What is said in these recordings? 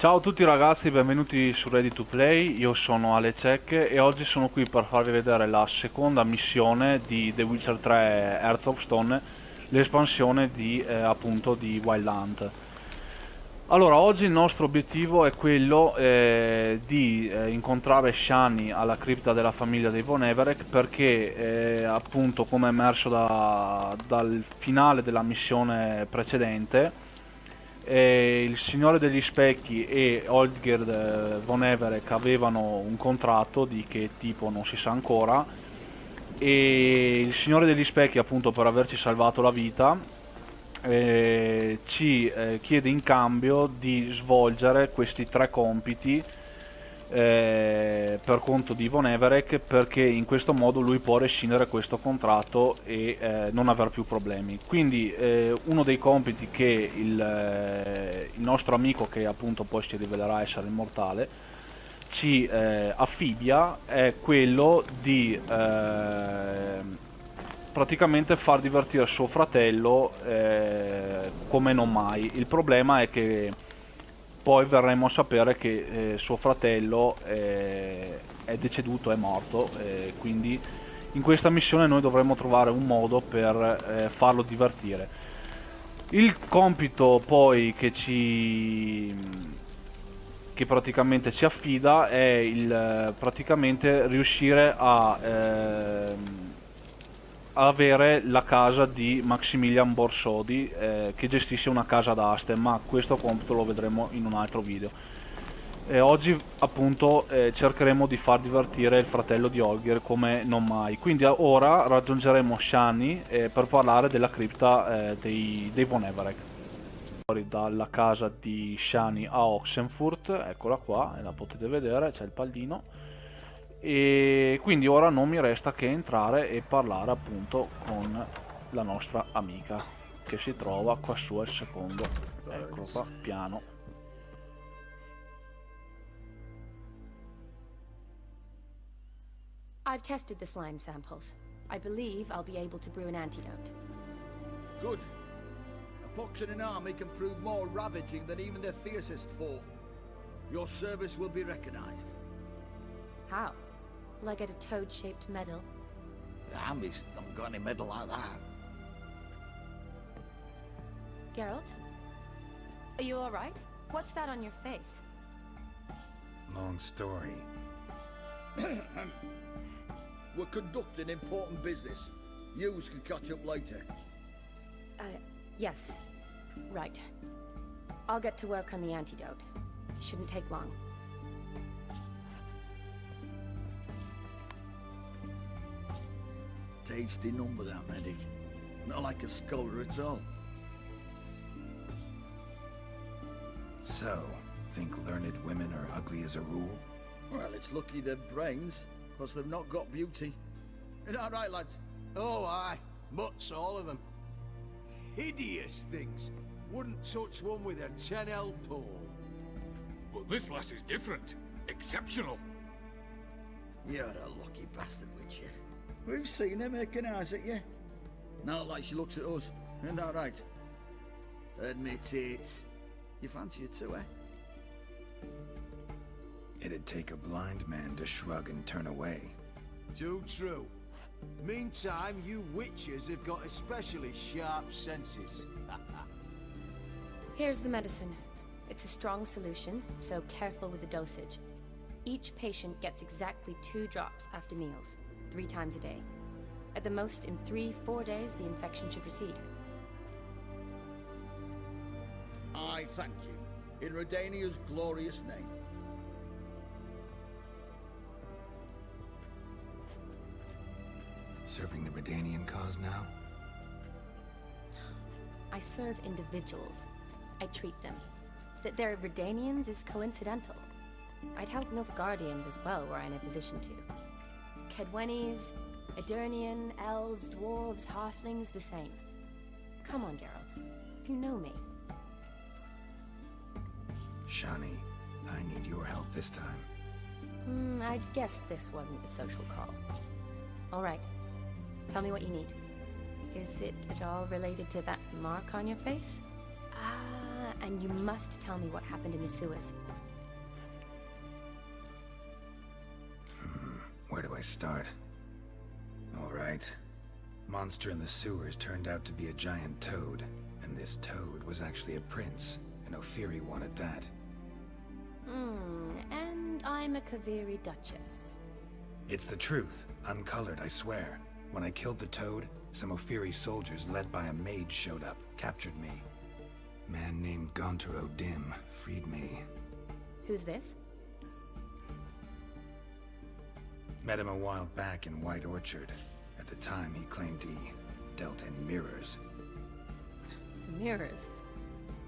Ciao a tutti ragazzi, benvenuti su Ready to Play, io sono Ale Cecche e oggi sono qui per farvi vedere la seconda missione di The Witcher 3 Hearts of Stone, l'espansione di, appunto di Wild Hunt. Allora, oggi il nostro obiettivo è quello di incontrare Shani alla cripta della famiglia dei Von Everec perché, appunto, come è emerso dal finale della missione precedente, il Signore degli Specchi e Olgierd Von Everec avevano un contratto di che tipo non si sa ancora, e il Signore degli Specchi, appunto, per averci salvato la vita, ci chiede in cambio di svolgere questi tre compiti per conto di Von Everec, perché in questo modo lui può rescindere questo contratto e non aver più problemi. Quindi uno dei compiti che il nostro amico, che appunto poi si rivelerà essere immortale, ci affibbia è quello di praticamente far divertire suo fratello come non mai. Il problema è che poi verremo a sapere che suo fratello è deceduto, è morto, quindi in questa missione noi dovremo trovare un modo per farlo divertire. Il compito poi che praticamente ci affida è praticamente riuscire a avere la casa di Maximilian Borsodi, che gestisce una casa d'aste, ma questo compito lo vedremo in un altro video. Oggi appunto cercheremo di far divertire il fratello di Olgierd come non mai, quindi ora raggiungeremo Shani per parlare della cripta dei Von Everec. Fuori dalla casa di Shani a Oxenfurt, eccola qua, e la potete vedere, c'è il pallino. E quindi ora non mi resta che entrare e parlare appunto con la nostra amica, che si trova qua su al secondo, eccolo qua, piano. I've tested the slime samples. I believe I'll be able to brew an antidote. Good. A pox in an army can prove more ravaging than even their fiercest foe. Your service will be recognized. How? Will I get a toad-shaped medal? The army's not got any medal like that. Geralt? Are you alright? What's that on your face? Long story. We're conducting important business. Yous can catch up later. Yes. Right. I'll get to work on the antidote. Shouldn't take long. Tasty number, that medic. Not like a scholar at all. So, think learned women are ugly as a rule? Well, it's lucky they've brains, because they've not got beauty. Is that right, lads? Oh, aye. Mutts, all of them. Hideous things. Wouldn't touch one with a 10L pole. But this lass is different. Exceptional. You're a lucky bastard, Witcher. We've seen her making eyes at you. Not like she looks at us. Isn't that right? Admit it. You fancy it too, eh? It'd take a blind man to shrug and turn away. Too true. Meantime, you witches have got especially sharp senses. Here's the medicine. It's a strong solution, so careful with the dosage. Each patient gets exactly 2 drops after meals, 3 times a day. At the most, in 3-4 days, the infection should recede. I thank you. In Redania's glorious name. Serving the Redanian cause now? I serve individuals. I treat them. That they're Redanians is coincidental. I'd help Nilfgaardians as well were I in a position to. Kedwenis, Edirnian, elves, dwarves, halflings, the same. Come on, Geralt. You know me. Shani, I need your help this time. I'd guess this wasn't a social call. All right. Tell me what you need. Is it at all related to that mark on your face? Ah, And you must tell me what happened in the sewers. Where do I start? All right. Monster in the sewers turned out to be a giant toad, and this toad was actually a prince, and Ophiri wanted that. And I'm a Kaviri duchess. It's the truth, uncolored, I swear. When I killed the toad, some Ophiri soldiers led by a mage showed up, captured me. Man named Gontaro Dim freed me. Who's this? Met him a while back in White Orchard. At the time, he claimed he dealt in mirrors. Mirrors.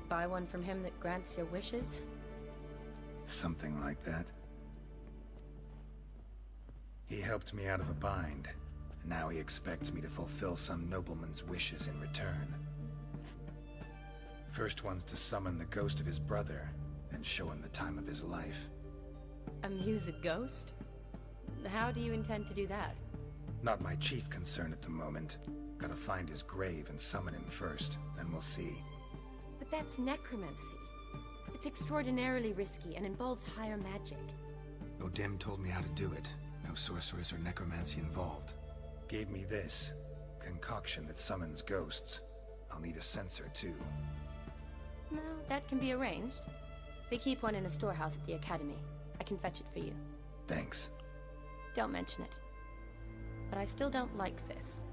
Buy one from him that grants your wishes? Something like that. He helped me out of a bind, and now he expects me to fulfill some nobleman's wishes in return. First one's to summon the ghost of his brother, and show him the time of his life. Amuse a ghost? How do you intend to do that? Not my chief concern at the moment. Gotta find his grave and summon him first, then we'll see. But that's necromancy. It's extraordinarily risky and involves higher magic. Odim told me how to do it. No sorceress or necromancy involved. Gave me this concoction that summons ghosts. I'll need a censer too. No, that can be arranged. They keep one in a storehouse at the academy. I can fetch it for you. Thanks. Don't mention it. But I still don't like this.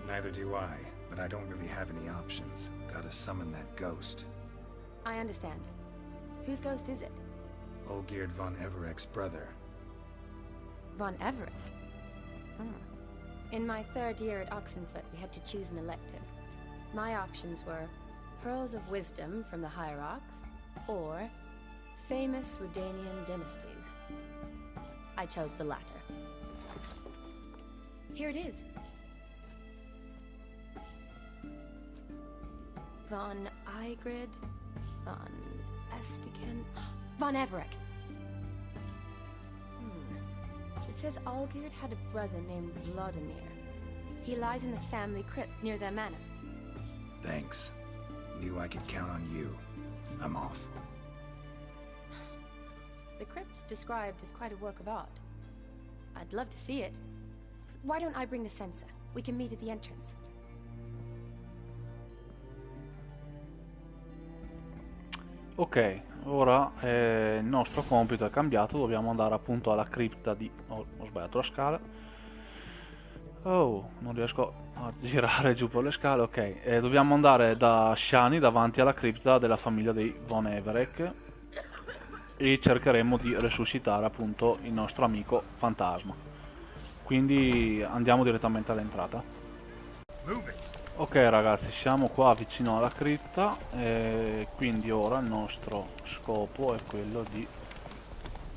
Neither do I, but I don't really have any options. Gotta summon that ghost. I understand. Whose ghost is it? Olgierd Von Everec's brother. Von Everec? In my third year at Oxenfoot, we had to choose an elective. My options were Pearls of Wisdom from the Hierarchs, or Famous Redanian Dynasties. I chose the latter. Here it is. Von Igrid, Von Estiken, Von Everec. It says Olgierd had a brother named Vladimir. He lies in the family crypt near their manor. Thanks. Knew I could count on you. I'm off. The crypt's described as quite a work of art. I'd love to see it. Why don't I bring the censer? We can meet at the entrance. Ok, ora il nostro compito è cambiato, dobbiamo andare appunto alla cripta di... Oh, ho sbagliato la scala. Oh, non riesco a girare giù per le scale, ok. Dobbiamo andare da Shani davanti alla cripta della famiglia dei Von Everec e cercheremo di resuscitare appunto il nostro amico fantasma. Quindi andiamo direttamente all'entrata. Ok ragazzi, siamo qua vicino alla cripta e quindi ora il nostro scopo è quello di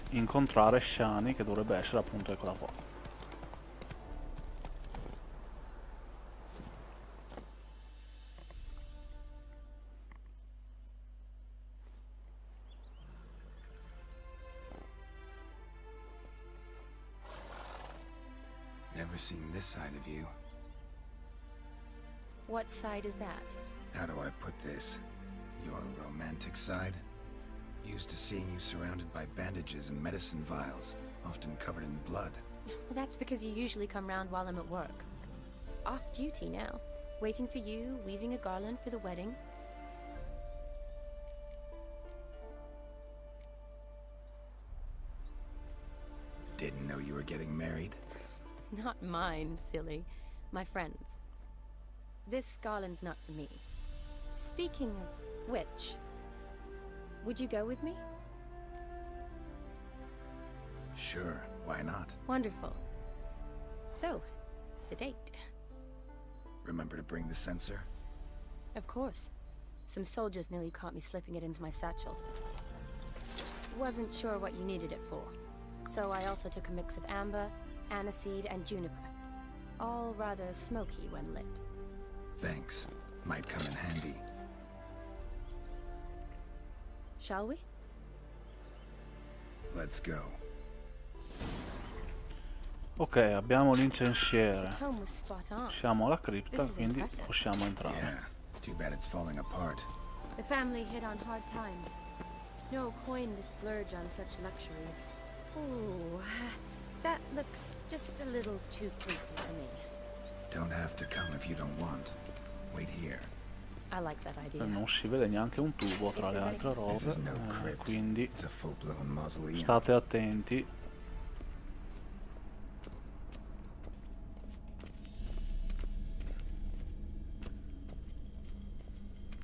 incontrare Shani, che dovrebbe essere appunto, eccola qua. Never seen this side of you. What side is that? How do I put this? Your romantic side? Used to seeing you surrounded by bandages and medicine vials, often covered in blood. Well, that's because you usually come round while I'm at work. Off duty now. Waiting for you, weaving a garland for the wedding. Didn't know you were getting married. Not mine, silly. My friend's. This garland's not for me. Speaking of which, would you go with me? Sure, why not? Wonderful. So, it's a date. Remember to bring the censer? Of course. Some soldiers nearly caught me slipping it into my satchel. Wasn't sure what you needed it for. So I also took a mix of amber, aniseed, and juniper. All rather smoky when lit. Thanks. Might come in handy. Shall we? Let's go. Ok, abbiamo l'incensiere. The tome was spot on. Siamo alla cripta, This is quindi impressive. possiamo entrare. Yeah, Too bad it's falling apart. The family hit on hard times. No coin to splurge on such luxuries. Ooh, that looks just a little too creepy for me. Don't have to come if you don't want. Wait here. I like that idea. Non si vede neanche un tubo tra le altre robe, quindi It's a full-blown mausoleum. state attenti.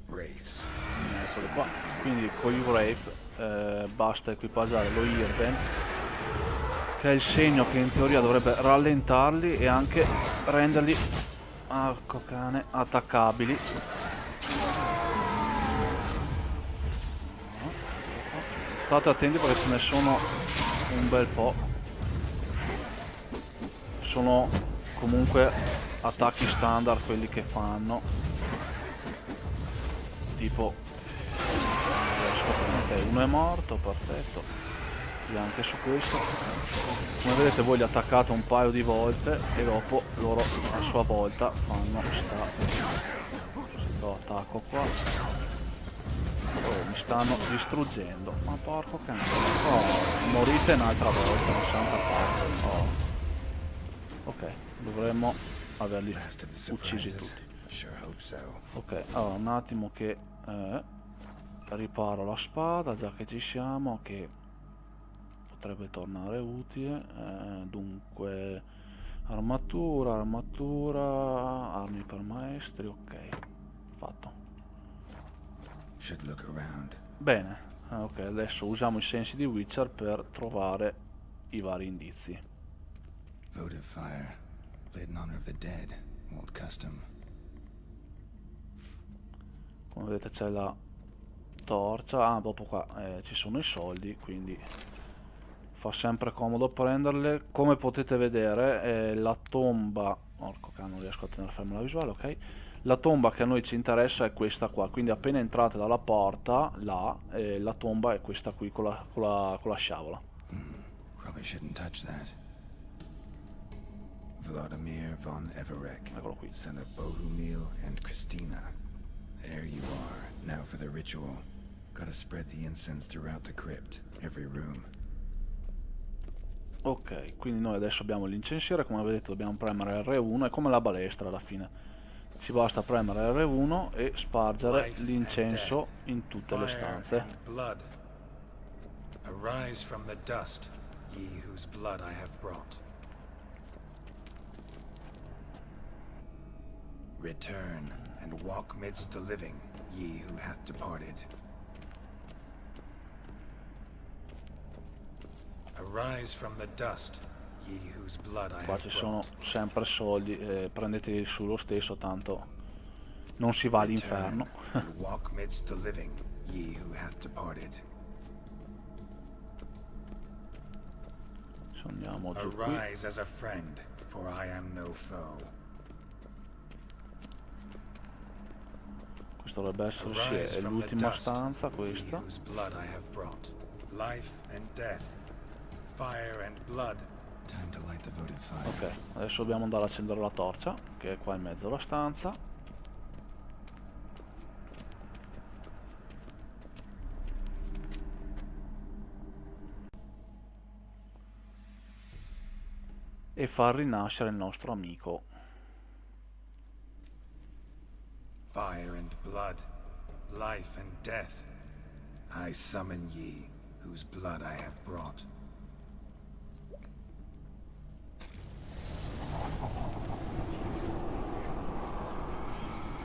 Wraiths. Eccoli qua. Quindi con i Wraith basta equipaggiare lo Irben, che è il segno che in teoria dovrebbe rallentarli e anche renderli, arco cane, attaccabili. State attenti perché ce ne sono un bel po'. Sono comunque attacchi standard quelli che fanno. Tipo, ok, uno è morto, perfetto. E anche su questo, come vedete voi li attaccate un paio di volte e dopo loro a sua volta fanno sto attacco qua. Oh, mi stanno distruggendo, ma porco cane. Oh, morite un'altra volta, un santa pace. Oh. Ok, dovremmo averli uccisi tutti. Ok, allora un attimo che riparo la spada, già che ci siamo, che potrebbe tornare utile. Dunque, armatura, armi per maestri, ok, fatto. Bene, ok, adesso usiamo i sensi di Witcher per trovare i vari indizi. Votive fire, lit in honor of the dead, old custom. Come vedete c'è la torcia, dopo qua ci sono i soldi, quindi fa sempre comodo prenderle. Come potete vedere la tomba, porco cane, non riesco a tenere ferma la visuale, ok. La tomba che a noi ci interessa è questa qua, quindi appena entrate dalla porta, là, la tomba è questa qui con la sciabola. Probably shouldn't touch that. Vladimir Von Everec, Eccolo qui. son of Bohumil and Christina. There you are. Now for the ritual. Gotta spread the incense throughout the crypt, every room. Ok, quindi noi adesso abbiamo l'incensiere, come vedete dobbiamo premere R1, è come la balestra alla fine. Ci basta premere R1 e spargere l'incenso in tutte le stanze. Arise from the dust, ye whose blood I have brought. Return and walk midst the living, ye who hath departed. Arise from the dust, ye whose blood I Qua have ci sono brought. sempre soldi, prendeteli su lo stesso, tanto non si va all'inferno. And walk midst the living, ye who hath departed. Andiamo giù qui. Arise as a friend, for I am no foe. Questa dovrebbe essere, sì, è l'ultima stanza questa. Whose blood I have brought. Life and death, fire and blood. Time to light the votive fire. Ok, adesso dobbiamo andare a accendere la torcia, che è qua in mezzo alla stanza. E far rinascere il nostro amico. Fire and blood, life and death. I summon ye, whose blood I have brought.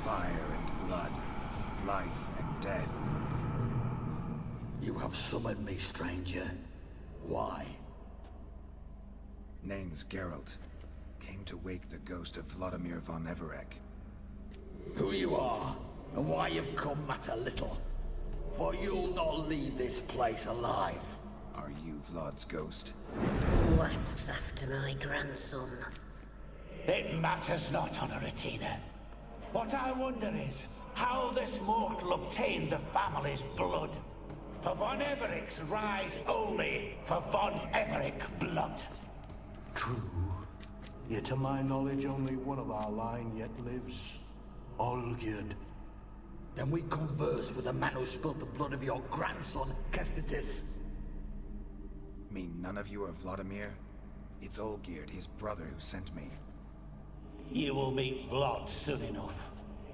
Fire and blood, life and death. You have summoned me, stranger. Why? Name's Geralt. Came to wake the ghost of Vladimir Von Everec. Who you are, and why you've come matter little. For you'll not leave this place alive. Are you Vlad's ghost? Who asks after my grandson? It matters not, Honoratina. What I wonder is how this mortal obtained the family's blood. For Von Everec's rise only for Von Everec blood. True. Yet to my knowledge, only one of our line yet lives. Olgierd Then we converse with the man who spilled the blood of your grandson, Kestitis. Mean none of you are Vladimir? It's Olgierd, his brother, who sent me. You will meet Vlad soon enough.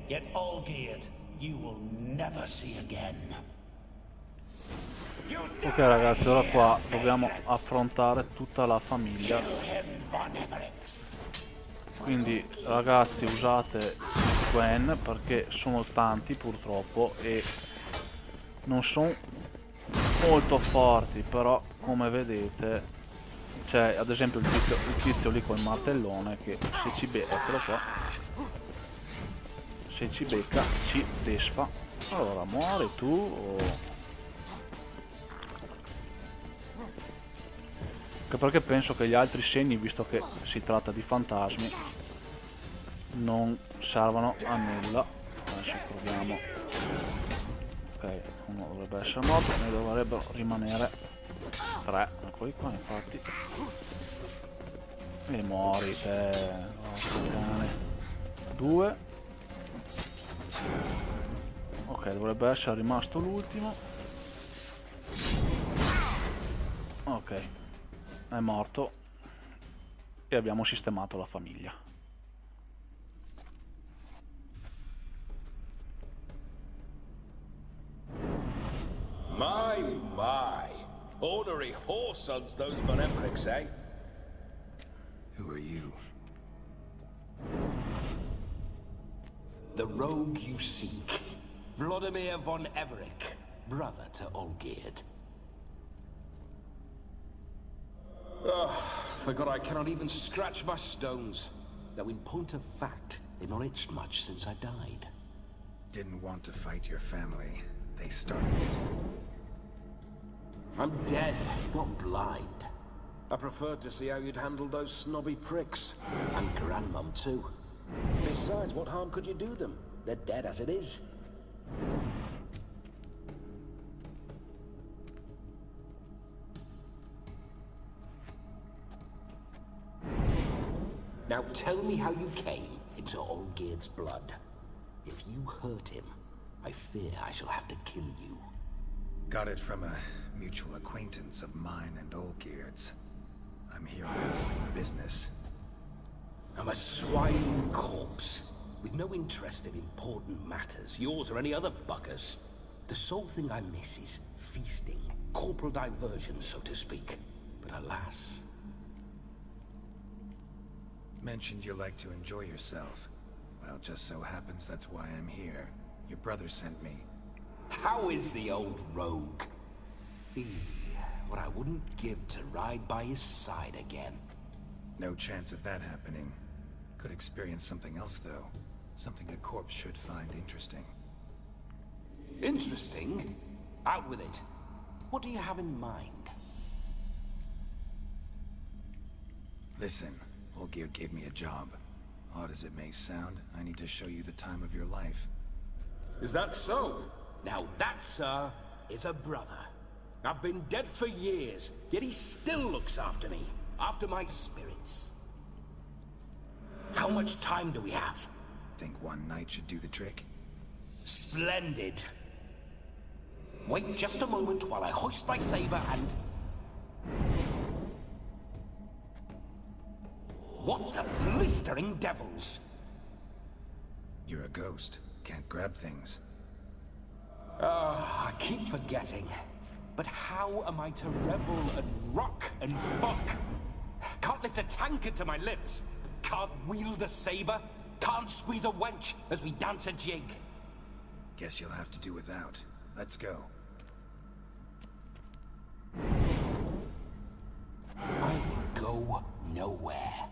Yet Olgierd, you will never see again. Ok ragazzi, ora qua dobbiamo affrontare tutta la famiglia. Quindi ragazzi usate Gwen perché sono tanti purtroppo e non sono molto forti, però come vedete c'è ad esempio il tizio lì col martellone che se ci becca, eccolo qua, se ci becca ci desfa. Allora muori tu o... perché penso che gli altri segni, visto che si tratta di fantasmi, non servano a nulla. Adesso proviamo. Ok, uno dovrebbe essere morto, ne dovrebbero rimanere 3. Eccoli qua infatti. E muori te. 2. Ok, dovrebbe essere rimasto l'ultimo. Ok, è morto e abbiamo sistemato la famiglia. My. Ordinary whoresons, those Von Everecs, eh? Who are you? The rogue you seek. Vladimir Von Everec, brother to Olgierd. Forgot I cannot even scratch my stones. Though in point of fact, they've not itched much since I died. Didn't want to fight your family. They started it. I'm dead, not blind. I preferred to see how you'd handle those snobby pricks. And Grandmum too. Besides, what harm could you do them? They're dead as it is. Now tell me how you came into Olgierd's blood. If you hurt him, I fear I shall have to kill you. Got it from a mutual acquaintance of mine and Olgierd's. I'm here on business. I'm a swine corpse, with no interest in important matters, yours or any other buggers. The sole thing I miss is feasting, corporal diversion, so to speak. But alas... Mentioned you like to enjoy yourself. Well, just so happens that's why I'm here. Your brother sent me. How is the old rogue? What I wouldn't give to ride by his side again. No chance of that happening. Could experience something else, though. Something a corpse should find interesting. Interesting? Out with it. What do you have in mind? Listen, Olgierd gave me a job. Odd as it may sound, I need to show you the time of your life. Is that so? Now that, sir, is a brother. I've been dead for years, yet he still looks after me, after my spirits. How much time do we have? Think one night should do the trick? Splendid. Wait just a moment while I hoist my saber and... What the blistering devils? You're a ghost. Can't grab things. I keep forgetting. But how am I to revel and rock and fuck? Can't lift a tankard to my lips. Can't wield a saber. Can't squeeze a wench as we dance a jig. Guess you'll have to do without. Let's go. I will go nowhere.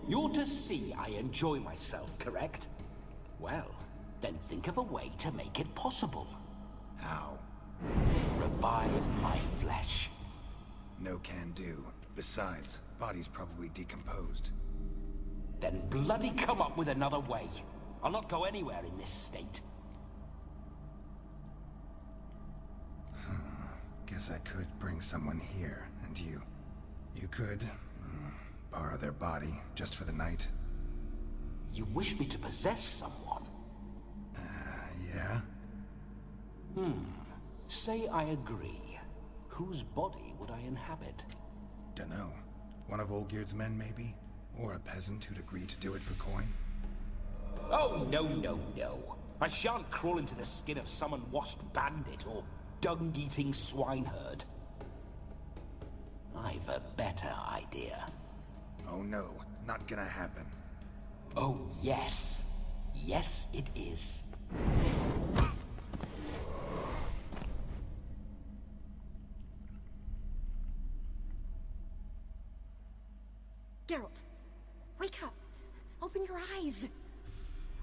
You're to see I enjoy myself, correct? Well, then think of a way to make it possible. How? Revive my flesh. No can do. Besides, body's probably decomposed. Then bloody come up with another way. I'll not go anywhere in this state. Guess I could bring someone here, and you could borrow their body just for the night. You wish me to possess someone? Say I agree. Whose body would I inhabit? Dunno. One of Olgierd's men, maybe? Or a peasant who'd agree to do it for coin? Oh, no, no, no. I shan't crawl into the skin of some unwashed bandit or dung-eating swineherd. I've a better idea. Oh no, not gonna happen. Oh, yes. Yes, it is. Geralt, wake up! Open your eyes!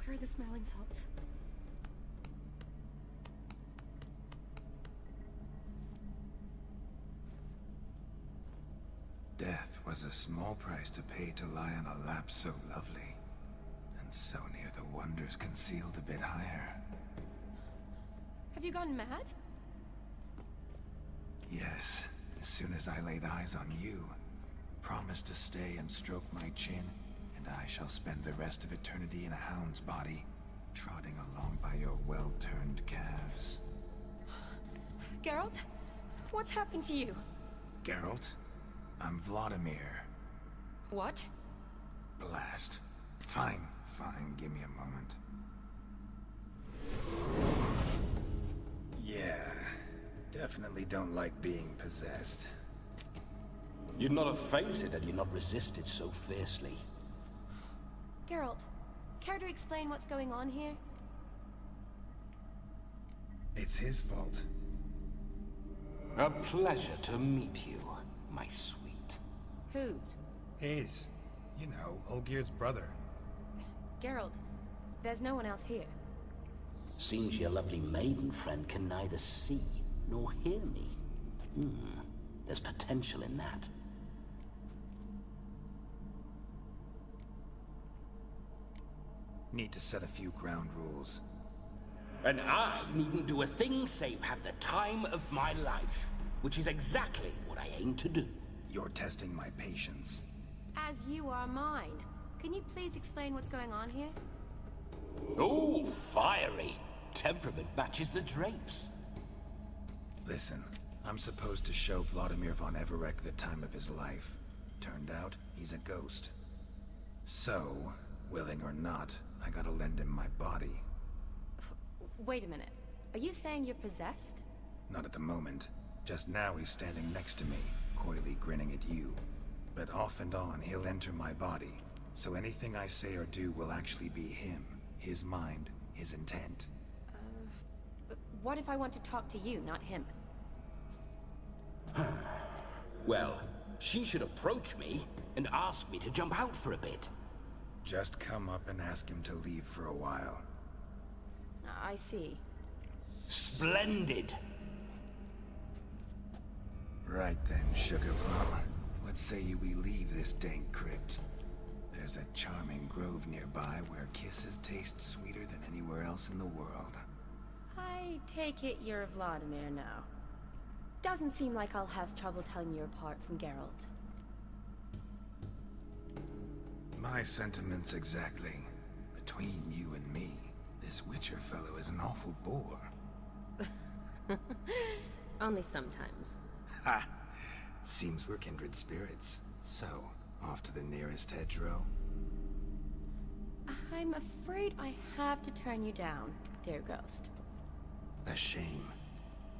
Where are the smelling salts? Death was a small price to pay to lie on a lap so lovely, and so near the wonders concealed a bit higher. Have you gone mad? Yes, as soon as I laid eyes on you, promised to stay and stroke my chin, and I shall spend the rest of eternity in a hound's body, trotting along by your well-turned calves. Geralt? What's happened to you? Geralt? I'm Vladimir. What? Blast. Fine, give me a moment. Yeah, definitely don't like being possessed. You'd not have fainted had you not resisted so fiercely. Geralt, care to explain what's going on here? It's his fault. A pleasure to meet you, my sweet. Whose? His. You know, Olgierd's brother. Geralt, there's no one else here. Seems your lovely maiden friend can neither see nor hear me. There's potential in that. Need to set a few ground rules. And I needn't do a thing save have the time of my life, which is exactly what I aim to do. You're testing my patience. As you are mine. Can you please explain what's going on here? Oh, fiery. Temperament matches the drapes. Listen, I'm supposed to show Vladimir Von Everec the time of his life. Turned out, he's a ghost. So, willing or not, I gotta lend him my body. Wait a minute. Are you saying you're possessed? Not at the moment. Just now he's standing next to me, coyly grinning at you. But off and on, he'll enter my body. So anything I say or do will actually be him. His mind, his intent. But what if I want to talk to you, not him? Well, she should approach me and ask me to jump out for a bit. Just come up and ask him to leave for a while. I see. Splendid! Right then, Sugar Plum. What say you we leave this dank crypt? There's a charming grove nearby where kisses taste sweeter than anywhere else in the world. I take it you're Vladimir now. Doesn't seem like I'll have trouble telling you apart from Geralt. My sentiments exactly. Between you and me, this Witcher fellow is an awful bore. Only sometimes. Ha! Seems we're kindred spirits. So, off to the nearest hedgerow? I'm afraid I have to turn you down, dear ghost. A shame.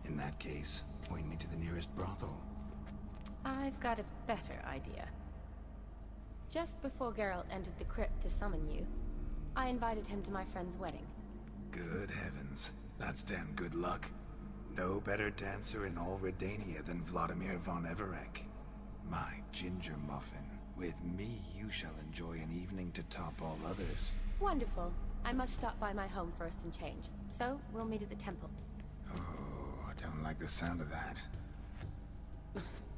In that case, point me to the nearest brothel. I've got a better idea. Just before Geralt entered the crypt to summon you, I invited him to my friend's wedding. Good heavens. That's damn good luck. No better dancer in all Redania than Vladimir Von Everec. My ginger muffin. With me, you shall enjoy an evening to top all others. Wonderful. I must stop by my home first and change. So, we'll meet at the temple. Oh, I don't like the sound of that.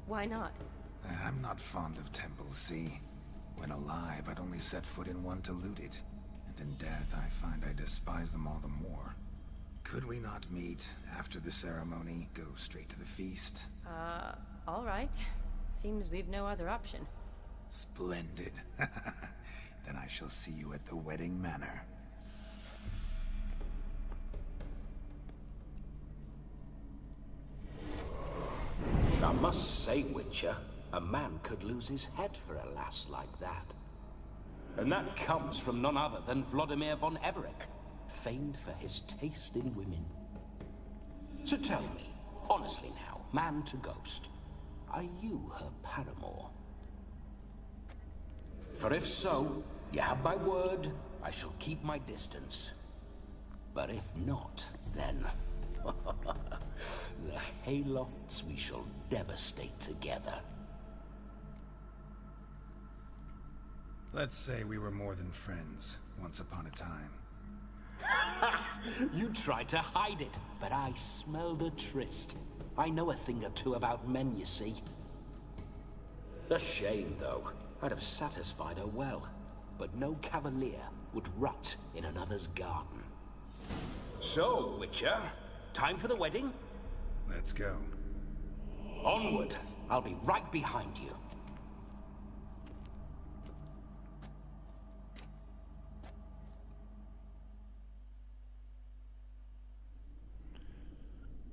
Why not? I'm not fond of temples, see? When alive, I'd only set foot in one to loot it. And in death, I find I despise them all the more. Could we not meet after the ceremony, go straight to the feast? All right. Seems we've no other option. Splendid. Then I shall see you at the wedding manor. Must say, Witcher, a man could lose his head for a lass like that. And that comes from none other than Vladimir von Everec, famed for his taste in women. So tell me, honestly now, man to ghost, are you her paramour? For if so, you have my word, I shall keep my distance. But if not, then the haylofts we shall devastate together. Let's say we were more than friends, once upon a time. You tried to hide it, but I smelled a tryst. I know a thing or two about men, you see. A shame, though. I'd have satisfied her well, but no cavalier would rot in another's garden. So, Witcher, time for the wedding? Let's go. Onward. I'll be right behind you.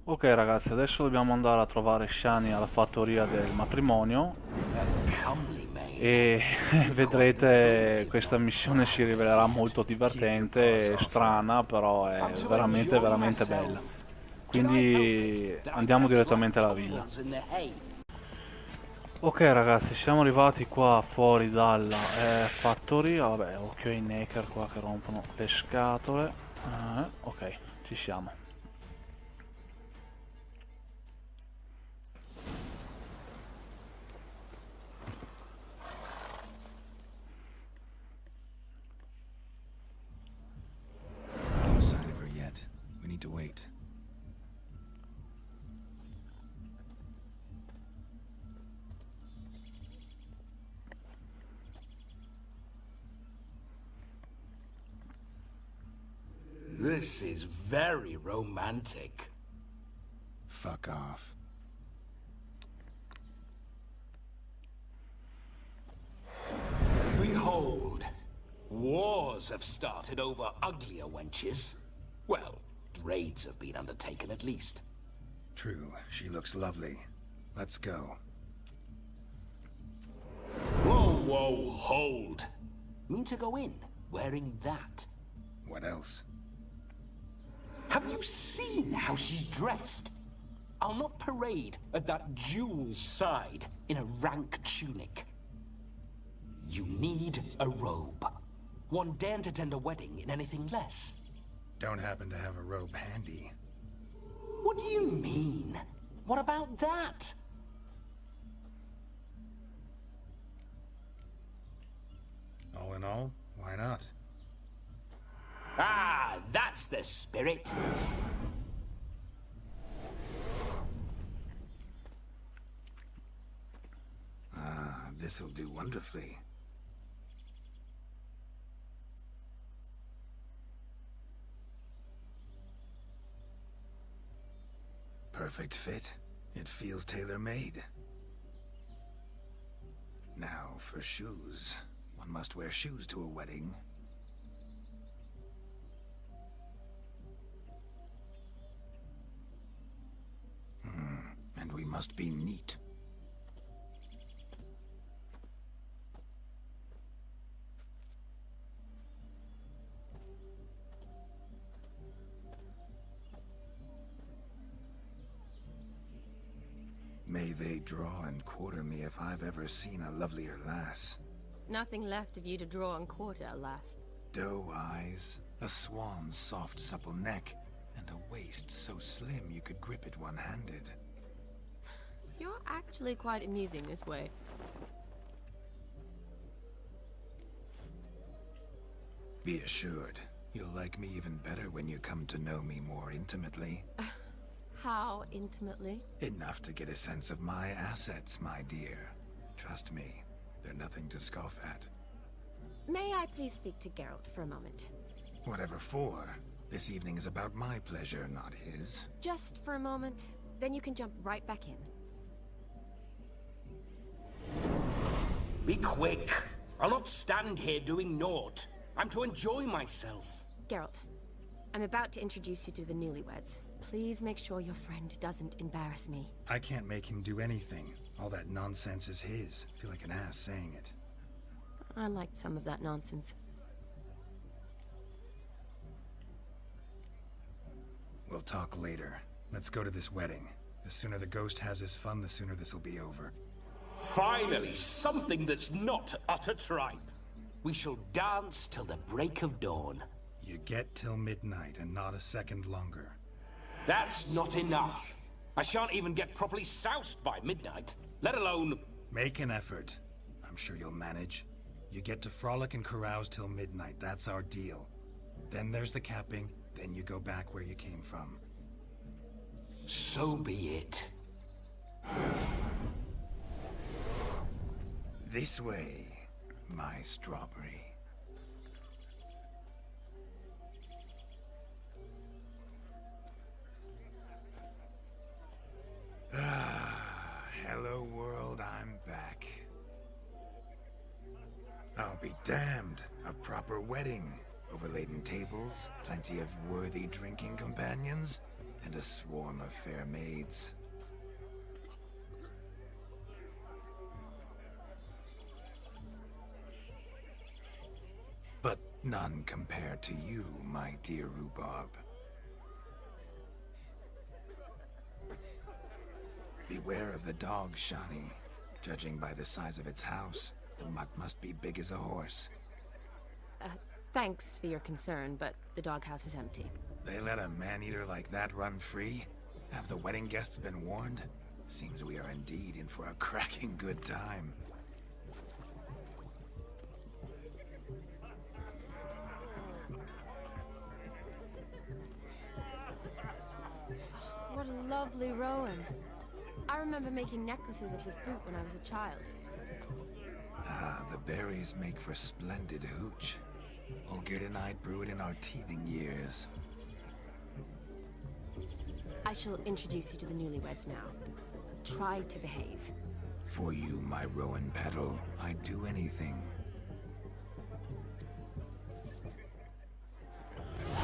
Ok ragazzi, adesso dobbiamo andare a trovare Shani alla fattoria del matrimonio e vedrete questa missione si rivelerà molto divertente e strana, però è veramente bella. Quindi andiamo direttamente alla villa. Ok ragazzi, siamo arrivati qua fuori dalla fattoria. Vabbè, occhio ai necker qua che rompono le scatole. Ok, ci siamo. To wait. This is very romantic. Fuck off. Behold, wars have started over uglier wenches. Well, raids have been undertaken at least. True, she looks lovely. Let's go. Whoa, hold. Mean to go in, wearing that? What else? Have you seen how she's dressed? I'll not parade at that jewel's side in a rank tunic. You need a robe. One daren't attend a wedding in anything less. Don't happen to have a robe handy. What do you mean? What about that? All in all, why not? Ah, that's the spirit. Ah, this'll do wonderfully. Perfect fit. It feels tailor-made. Now, for shoes. One must wear shoes to a wedding. And we must be neat. May they draw and quarter me if I've ever seen a lovelier lass. Nothing left of you to draw and quarter, alas. Doe eyes, a swan's soft supple neck, and a waist so slim you could grip it one-handed. You're actually quite amusing this way. Be assured, you'll like me even better when you come to know me more intimately. How intimately? Enough to get a sense of my assets, my dear. Trust me, they're nothing to scoff at. May I please speak to Geralt for a moment? Whatever for. This evening is about my pleasure, not his. Just for a moment, then you can jump right back in. Be quick. I'll not stand here doing naught. I'm to enjoy myself. Geralt, I'm about to introduce you to the newlyweds. Please make sure your friend doesn't embarrass me. I can't make him do anything. All that nonsense is his. I feel like an ass saying it. I liked some of that nonsense. We'll talk later. Let's go to this wedding. The sooner the ghost has his fun, the sooner this'll be over. Finally, something that's not utter tripe. We shall dance till the break of dawn. You get till midnight and not a second longer. That's not enough. I shan't even get properly soused by midnight, let alone... Make an effort. I'm sure you'll manage. You get to frolic and carouse till midnight, that's our deal. Then there's the capping, then you go back where you came from. So be it. This way, my strawberry. Hello world, I'm back. I'll be damned. A proper wedding. Overladen tables, plenty of worthy drinking companions, and a swarm of fair maids. But none compared to you, my dear rhubarb. Beware of the dog, Shani. Judging by the size of its house, the mutt must be big as a horse. Thanks for your concern, but the doghouse is empty. They let a man-eater like that run free? Have the wedding guests been warned? Seems we are indeed in for a cracking good time. What a lovely rowan. I remember making necklaces of the fruit when I was a child. Ah, the berries make for splendid hooch. Olgierd and I brew it in our teething years. I shall introduce you to the newlyweds now. Try to behave. For you, my rowan petal, I'd do anything.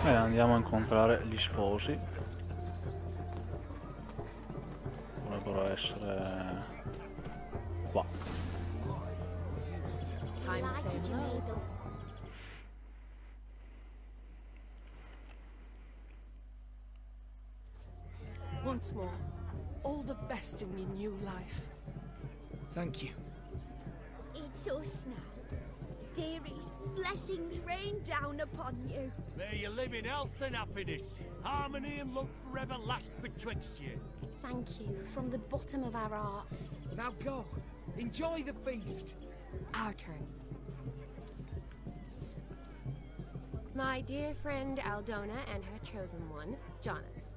Andiamo a incontrare gli sposi. Dovrebbero essere qua. Time to say hello. Once more, all the best in your new life. Thank you. It's us now. Dearies, blessings rain down upon you. May you live in health and happiness. Harmony and love forever last betwixt you. Thank you from the bottom of our hearts. Now go. Enjoy the feast. Our turn. My dear friend Aldona and her chosen one, Jonas.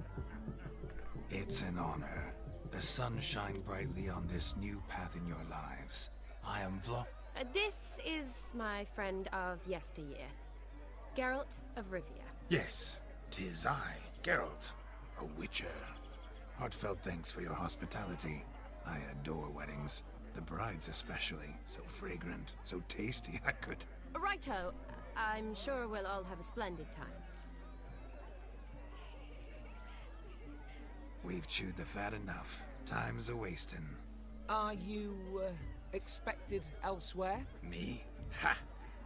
It's an honor. The sun shine brightly on this new path in your lives. I am This is my friend of yesteryear, Geralt of Rivia. Yes, 'tis I, Geralt, a witcher. Heartfelt thanks for your hospitality. I adore weddings. The brides especially. So fragrant, so tasty, I could... Righto. I'm sure we'll all have a splendid time. We've chewed the fat enough. Time's a-wasting. Are you, expected elsewhere? Me? Ha!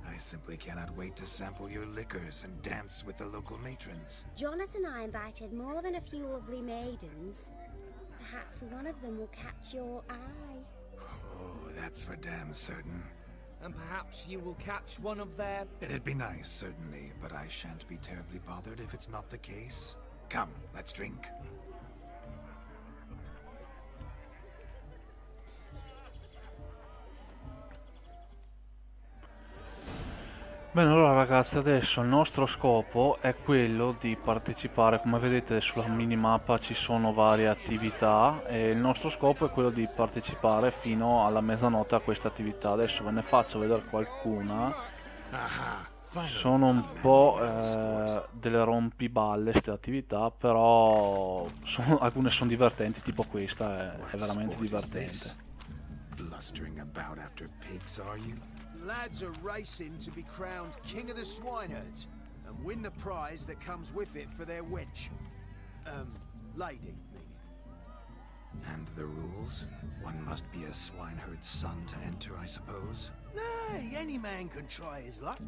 I simply cannot wait to sample your liquors and dance with the local matrons. Jonas and I invited more than a few lovely maidens. Perhaps one of them will catch your eye. Oh, that's for damn certain. And perhaps you will catch one of their... It'd be nice, certainly, but I shan't be terribly bothered if it's not the case. Come, let's drink. Bene, allora ragazzi, adesso il nostro scopo è quello di partecipare. Come vedete sulla minimappa ci sono varie attività e il nostro scopo è quello di partecipare fino alla mezzanotte a questa attività. Adesso ve ne faccio vedere qualcuna. Sono un po' delle rompiballe queste attività, però alcune sono divertenti, tipo questa è veramente divertente. Blustering about after pigs, are you? Lads are racing to be crowned king of the swineherds and win the prize that comes with it for their wench. Lady, meaning. And the rules? One must be a swineherd's son to enter, I suppose? Nay, any man can try his luck.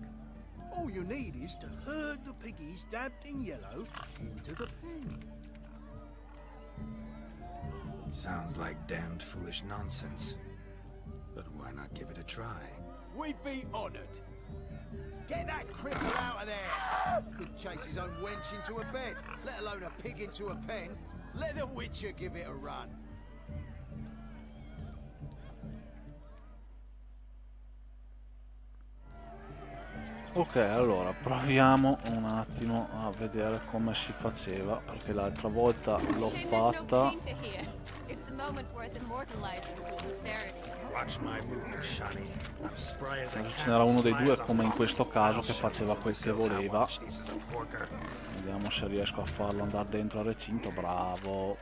All you need is to herd the piggies dabbed in yellow into the pen. Sounds like damned foolish nonsense. But why not give it a try? We'd be honoured. Get that cripple out of there! Could chase his own wench into a bed, let alone a pig into a pen. Let the Witcher give it a run. Ok, allora proviamo un attimo a vedere come si faceva, perché l'altra volta l'ho fatta. Ce n'era uno dei due, come in questo caso, che faceva quel che voleva. Vediamo se riesco a farlo andare dentro al recinto. Bravo.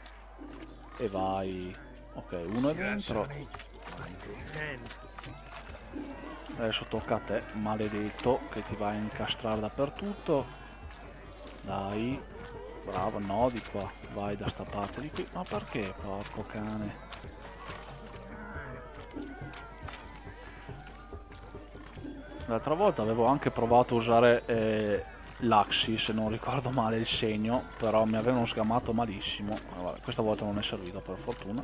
E vai. Ok, uno è dentro. Adesso tocca a te, maledetto, che ti vai a incastrare dappertutto. Dai. Bravo, no, di qua. Vai da sta parte di qui. Ma perché, porco cane? L'altra volta avevo anche provato a usare l'Axi, se non ricordo male il segno, però mi avevano sgamato malissimo. Allora, questa volta non è servito, per fortuna.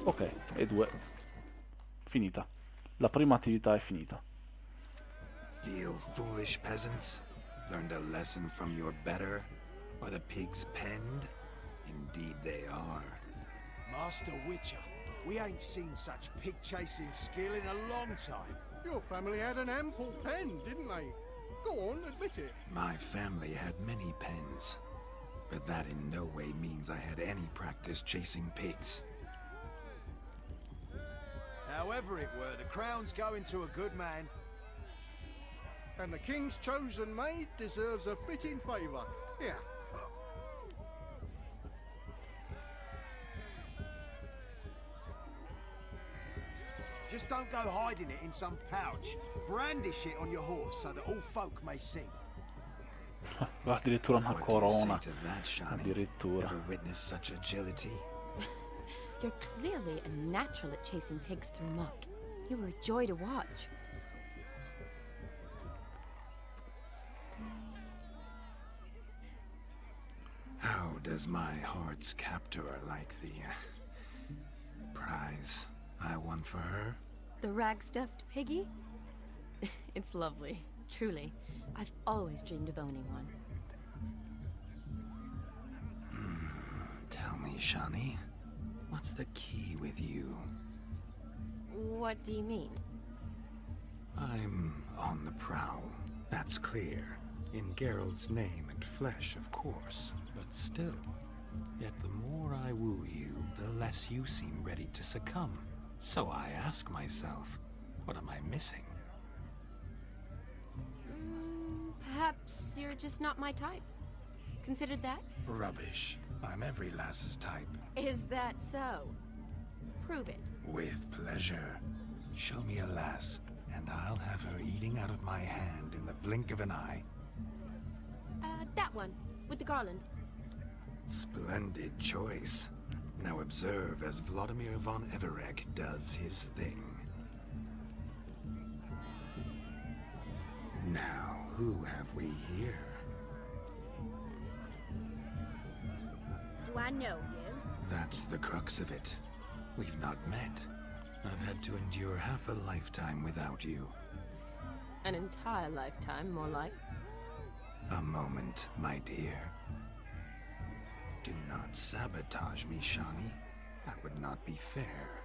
Ok, e due. Finita. La prima attività è finita. Feel foolish peasants? Learned a lesson from your better? Are the pigs penned? Indeed they are. Master Witcher, we ain't seen such pig-chasing skill in a long time. Your family had an ample pen, didn't they? Go on, admit it. My family had many pens, but that in no way means I had any practice chasing pigs. However it were, the crown's going to a good man. And the king's chosen maid deserves a fitting favour. Here. Just don't go hiding it in some pouch. Brandish it on your horse so that all folk may see. Addirittura una corona. Addirittura. Ever witness such agility? You're clearly a natural at chasing pigs through muck. You were a joy to watch. How does my heart's captor like the prize I won for her? The rag-stuffed piggy? It's lovely, truly. I've always dreamed of owning one. Tell me, Shani, what's the key with you? What do you mean? I'm on the prowl, that's clear. In Geralt's name and flesh, of course. But still, yet the more I woo you, the less you seem ready to succumb. So I ask myself, what am I missing? Perhaps you're just not my type. Considered that? Rubbish. I'm every lass's type. Is that so? Prove it. With pleasure. Show me a lass, and I'll have her eating out of my hand in the blink of an eye. That one, with the garland. Splendid choice. Now observe as Olgierd Von Everec does his thing. Now, who have we here? Do I know you? That's the crux of it. We've not met. I've had to endure half a lifetime without you. An entire lifetime, more like. A moment, my dear. Do not sabotage me, Shani. That would not be fair.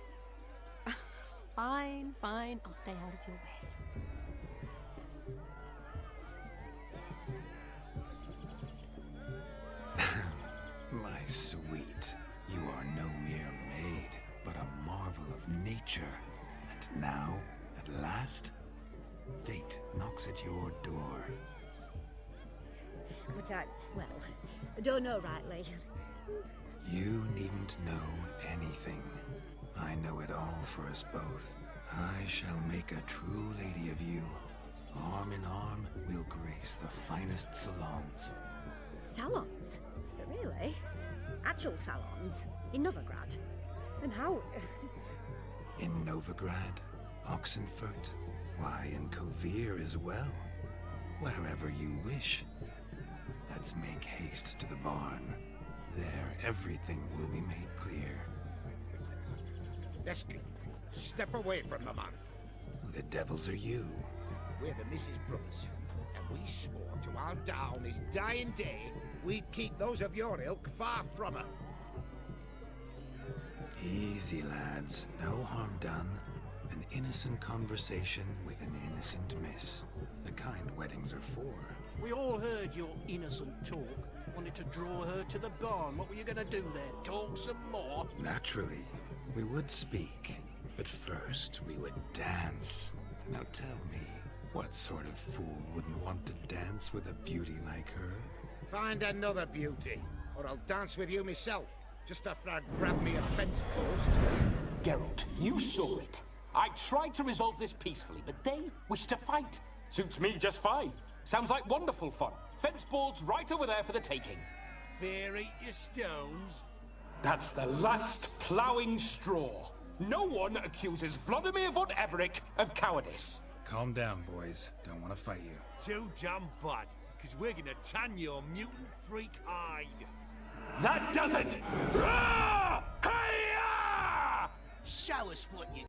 Fine, fine. I'll stay out of your way. My sweet, you are no mere maid, but a marvel of nature. And now, at last, fate knocks at your door. But well, I don't know rightly. You needn't know anything. I know it all for us both. I shall make a true lady of you. Arm in arm, we'll grace the finest salons. Salons? Really? I'd actual salons in Novigrad. And how... In Novigrad, Oxenfurt, why, in Kovir as well. Wherever you wish. Let's make haste to the barn. There, everything will be made clear. Leslie, step away from the man. Who the devils are you? We're the Mrs. Brothers, and we swore to our down his dying day we'd keep those of your ilk far from her. Easy, lads. No harm done. An innocent conversation with an innocent miss. The kind weddings are for. We all heard your innocent talk. Wanted to draw her to the barn. What were you gonna do there? Talk some more? Naturally, we would speak. But first, we would dance. Now tell me, what sort of fool wouldn't want to dance with a beauty like her? Find another beauty, or I'll dance with you myself. Just after I'd grab me a fence post. Geralt, you saw it. I tried to resolve this peacefully, but they wish to fight. Suits me just fine. Sounds like wonderful fun. Fence boards right over there for the taking. Fear eat your stones. That's the last ploughing straw. No one accuses Vladimir von Everec of cowardice. Calm down, boys. Don't want to fight you. Too damn bad, because we're gonna tan your mutant freak hide. That does it! Rah! Hi-ya! Show us what you...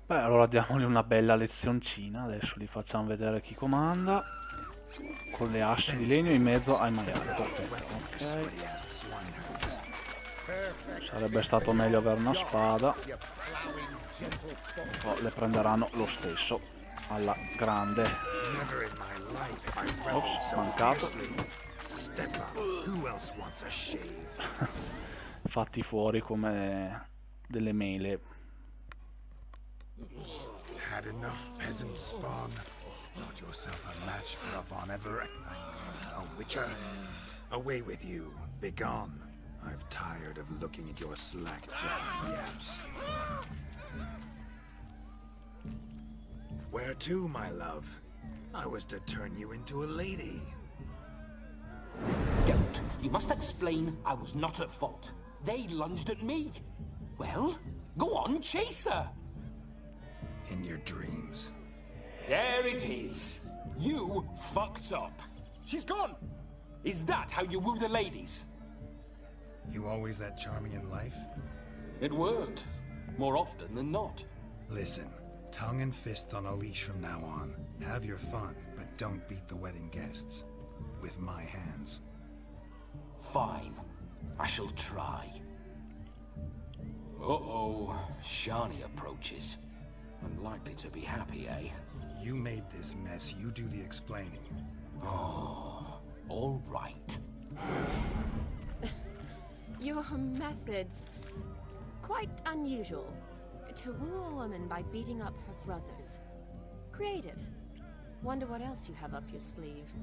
Beh, allora diamogli una bella lezioncina. Adesso gli facciamo vedere chi comanda. Con le asce di legno in mezzo ai maiali. Perfetto, ok. Sarebbe stato meglio avere una spada. Però le prenderanno lo stesso. Alla grande. Ops, mancato. Fatti fuori come delle mele. Had enough peasant spawn. Thought yourself a match for a Von Everec. A witcher. Away with you. Begone. I've tired of looking at your slack-jawed yaps. Where to, my love? I was to turn you into a lady. Geralt, you must explain I was not at fault. They lunged at me. Well, go on, chase her. In your dreams. There it is. You fucked up. She's gone. Is that how you woo the ladies? You always that charming in life? It worked. More often than not. Listen, tongue and fists on a leash from now on. Have your fun, but don't beat the wedding guests. With my hands. Fine. I shall try. Uh-oh. Shani approaches. Unlikely to be happy, eh? You made this mess. You do the explaining. Oh, all right. Your methods... quite unusual. To woo a woman by beating up her brothers. Creative. Wonder what else you have up your sleeve.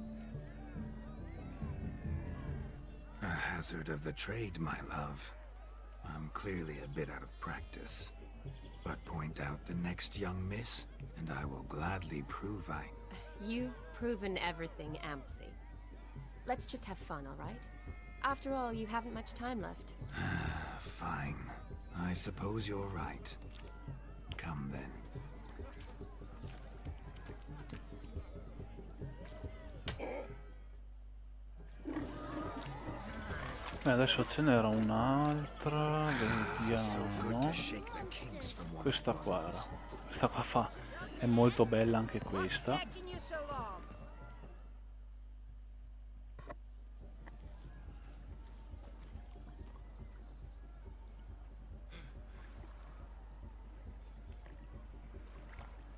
A hazard of the trade, my love. I'm clearly a bit out of practice. But point out the next young miss, and I will gladly prove I... You've proven everything amply. Let's just have fun, all right? After all, you haven't much time left. Fine. I suppose you're right. Come then. Adesso ce n'era un'altra, vediamo. Questa qua era. Questa qua fa. È molto bella anche questa.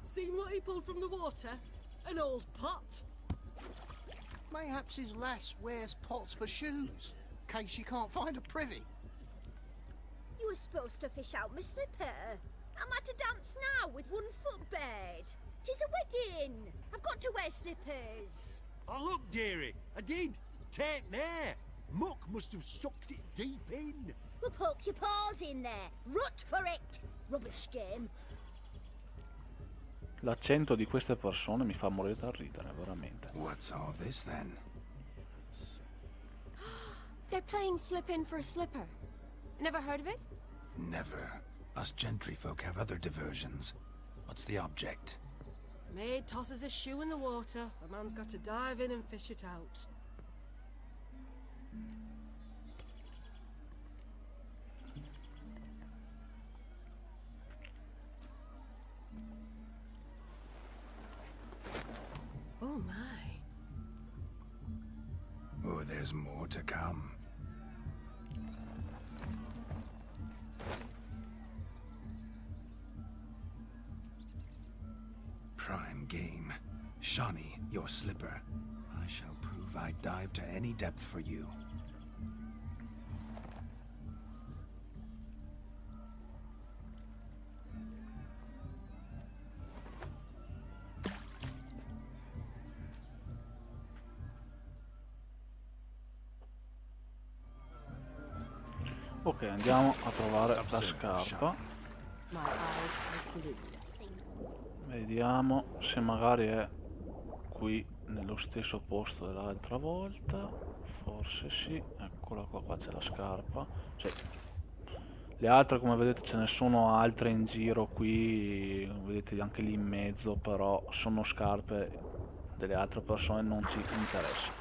Seen what he pulled from the water? An old pot? Mayhaps his lass wears pots for shoes, in case she can't find a privy. You were supposed to fish out my slipper. I'm at a dance now with one foot bared. 'Tis a wedding. I've got to wear slippers. Oh, look, dearie. I did. Take there. Muck must have sucked it deep in. Well, poke your paws in there. Rut for it. Rubbish game. L'accento di queste persone mi fa morire dal ridere, veramente. What's all this then? They're playing slip in for a slipper. Never heard of it? Never. Us gentry folk have other diversions. What's the object? Maid tosses a shoe in the water. A man's got to dive in and fish it out. Oh my. Oh, there's more to come. Prime game. Shawnee, your slipper. I shall prove I dive to any depth for you. Ok, andiamo a trovare la scarpa. Vediamo se magari è qui nello stesso posto dell'altra volta. Forse sì, eccola qua, qua c'è la scarpa. Cioè, le altre, come vedete, ce ne sono altre in giro qui, vedete anche lì in mezzo, però sono scarpe delle altre persone, non ci interessa.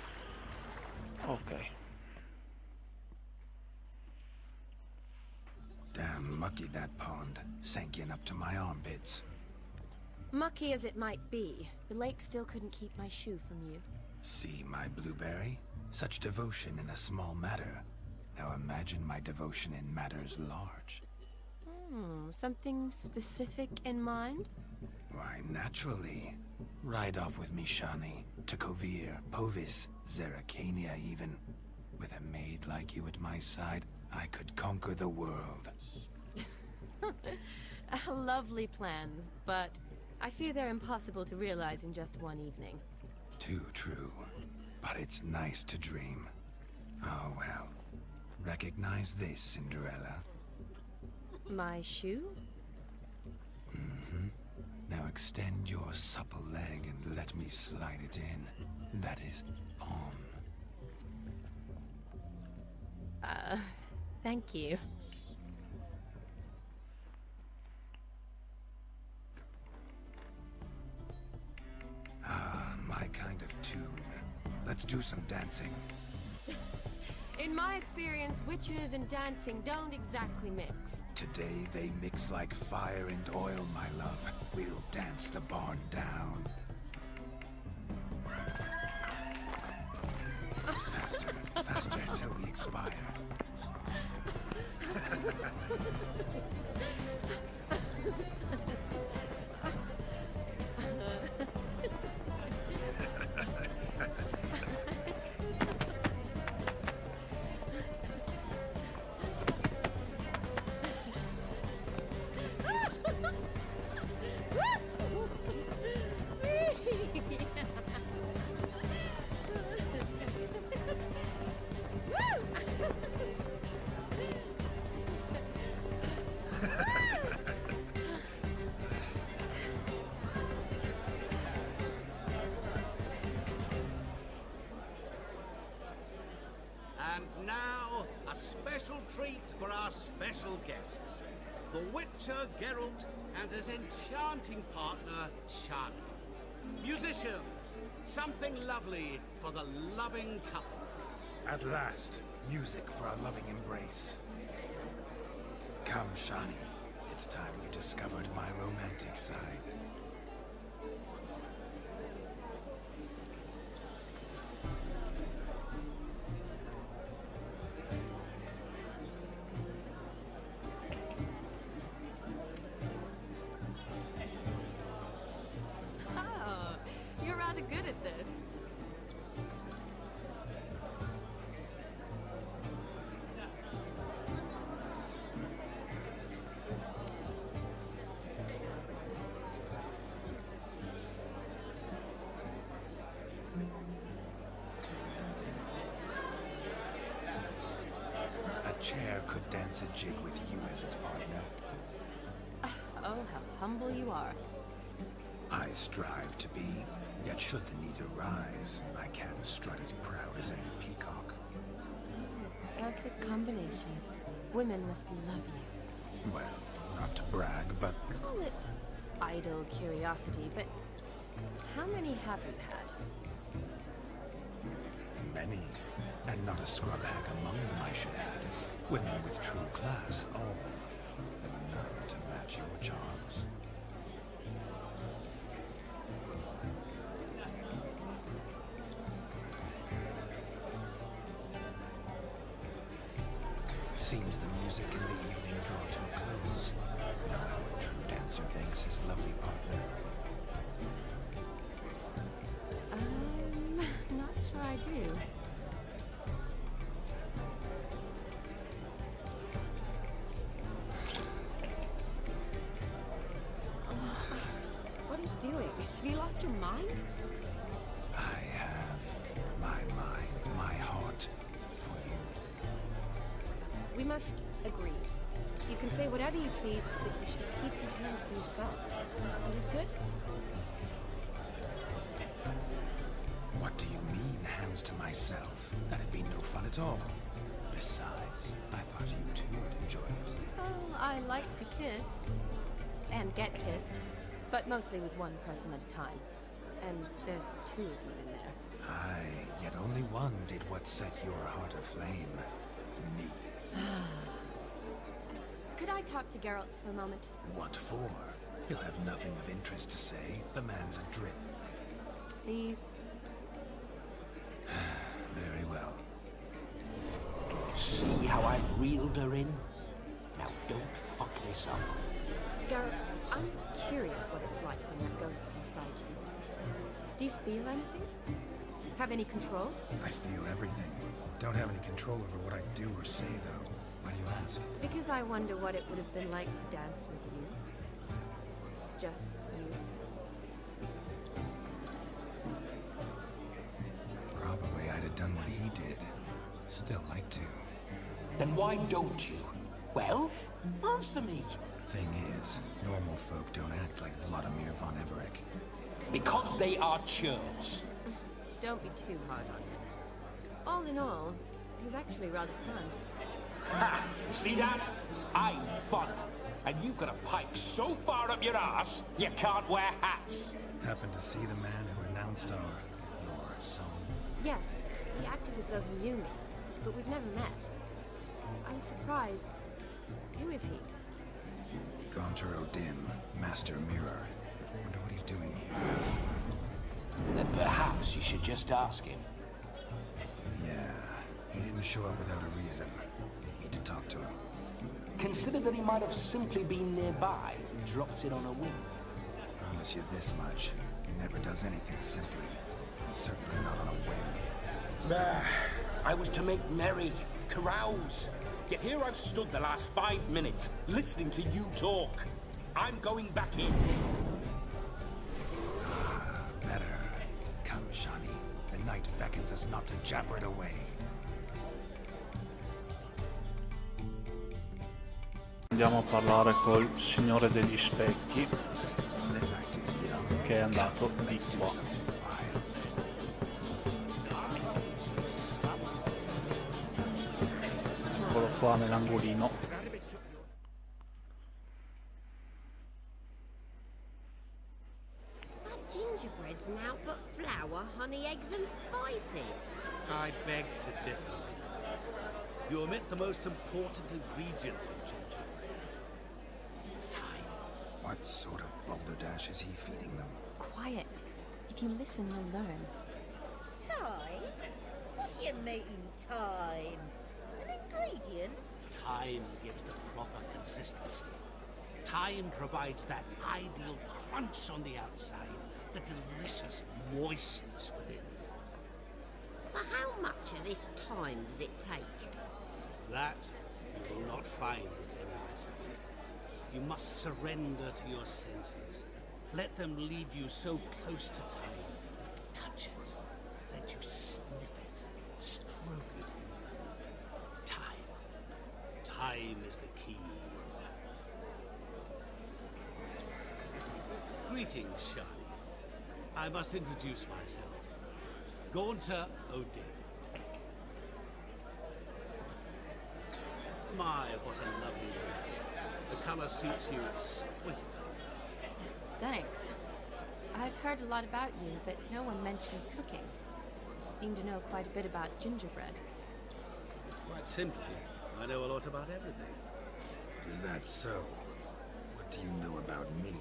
Ok. Damn mucky that pond, sank in up to my armpits. Mucky as it might be, the lake still couldn't keep my shoe from you. See my blueberry? Such devotion in a small matter. Now imagine my devotion in matters large. Something specific in mind? Why, naturally. Ride off with me, Shawnee. To Kovir, Povis, Zeracania even. With a maid like you at my side, I could conquer the world. Lovely plans, but I fear they're impossible to realize in just one evening. Too true. But it's nice to dream. Oh well. Recognize this, Cinderella? My shoe? Mm-hmm. Now extend your supple leg and let me slide it in. That is, on. Thank you. Ah, my kind of tune. Let's do some dancing. In my experience, witches and dancing don't exactly mix. Today they mix like fire and oil, my love. We'll dance the barn down. Faster, faster till we expire. And now, a special treat for our special guests. The Witcher Geralt and his enchanting partner, Ciao. Musicians, something lovely for the loving couple. At last, music for our loving embrace. Come, Shawnee. It's time you discovered my romantic side. Oh, you're rather good at this. A chair could dance a jig with you as its partner. Oh, how humble you are. I strive to be, yet should the need arise, I can strut as proud as any peacock. Perfect combination. Women must love you. Well, not to brag, but... Call it idle curiosity, but how many have you had? Many, and not a scrub hag among them, I should add. Women with true class, all, though none to match your charms. Seems the music and the evening draw to a close. Now how a true dancer thanks his lovely partner. Not sure I do. What are you doing? Have you lost your mind? I have my mind, my heart for you. We must agree. You can say whatever you please, but you should keep your hands to yourself. Understood? What do you mean, hands to myself? That'd be no fun at all. Besides, I thought you too would enjoy it. Oh, I like to kiss. And get kissed. But mostly with one person at a time. And there's two of you in there. Aye, yet only one did what set your heart aflame. Me. Could I talk to Geralt for a moment? What for? He'll have nothing of interest to say. The man's adrift. Please. Very well. See how I've reeled her in? Now don't fuck this up. Geralt, I'm curious what it's like when your ghost's inside you. Do you feel anything? Have any control? I feel everything. Don't have any control over what I do or say, though. Why do you ask? Because I wonder what it would have been like to dance with you. Just you. Probably I'd have done what he did. Still like to. Then why don't you? Well, answer me. Thing is, normal folk don't act like Vladimir Von Everec. Because they are churls. Don't be too hard on him. All in all, he's actually rather fun. Ha! See that? I'm fun. And you've got a pike so far up your ass, you can't wear hats. Happened to see the man who announced your song? Yes, he acted as though he knew me, but we've never met. I'm surprised. Who is he? Gonturo Dim, Master Mirror. Wonder what he's doing here. Then perhaps you should just ask him. Yeah, he didn't show up without a reason. Need to talk to him. Consider that he might have simply been nearby and dropped it on a whim. Promise you this much. He never does anything simply. Certainly not on a whim. Bah, I was to make merry, carouse. Yet here I've stood the last 5 minutes, listening to you talk. I'm going back in. Better. Come, Shani. The night beckons us not to jabber it away. Andiamo a parlare col signore degli specchi, che è andato di qua. Eccolo qua nell'angolino. Gingerbread's now but flour, honey, eggs and spices. I beg to differ. You omit the most important ingredient of gingerbread. Time. What sort of balderdash is he feeding them? Quiet. If you listen, you'll learn. Time? What do you mean, time? An ingredient? Time gives the proper consistency. Time provides that ideal crunch on the outside, the delicious moistness within. So how much of this time does it take? That you will not find in any recipe. You must surrender to your senses. Let them lead you so close to time, you touch it, that you sniff it, stroke it even. Time. Time is the key. Greetings, Shani. I must introduce myself. Gaunter Odin. My, what a lovely dress. The color suits you exquisitely. Thanks. I've heard a lot about you, but no one mentioned cooking. Seem to know quite a bit about gingerbread. Quite simply, I know a lot about everything. Is that so? What do you know about me?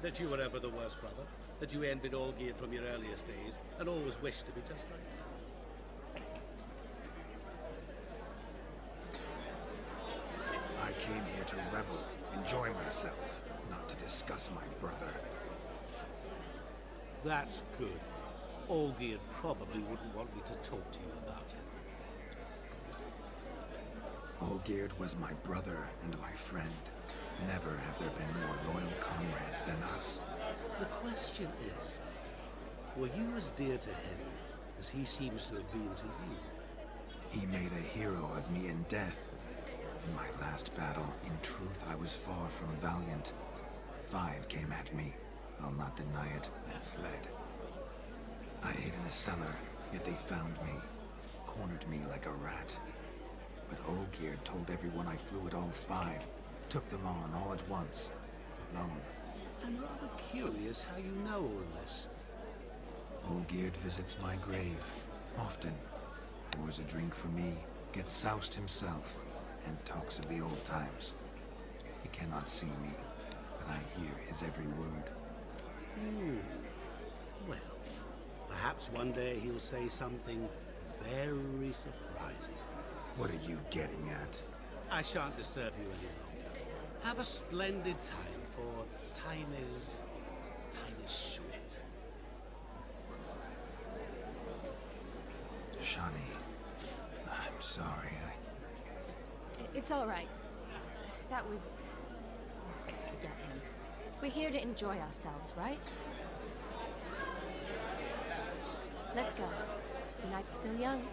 That you were ever the worst brother, that you envied Olgierd from your earliest days, and always wished to be just like him. I came here to revel, enjoy myself, not to discuss my brother. That's good. Olgierd probably wouldn't want me to talk to you about him. Olgierd was my brother and my friend. Never have there been more loyal comrades than us. The question is, were you as dear to him as he seems to have been to you? He made a hero of me in death. In my last battle, in truth, I was far from valiant. 5 came at me. I'll not deny it, I fled. I hid in a cellar, yet they found me. Cornered me like a rat. But Olgierd told everyone I flew at all 5. Took them on all at once, alone. I'm rather curious how you know all this. Olgierd visits my grave, often. Pours a drink for me, gets soused himself, and talks of the old times. He cannot see me, but I hear his every word. Well, perhaps one day he'll say something very surprising. What are you getting at? I shan't disturb you any longer. Have a splendid time, for time is short. Shani, I'm sorry. It's all right. That was... forget him. We're here to enjoy ourselves, right? Let's go. The night's still young.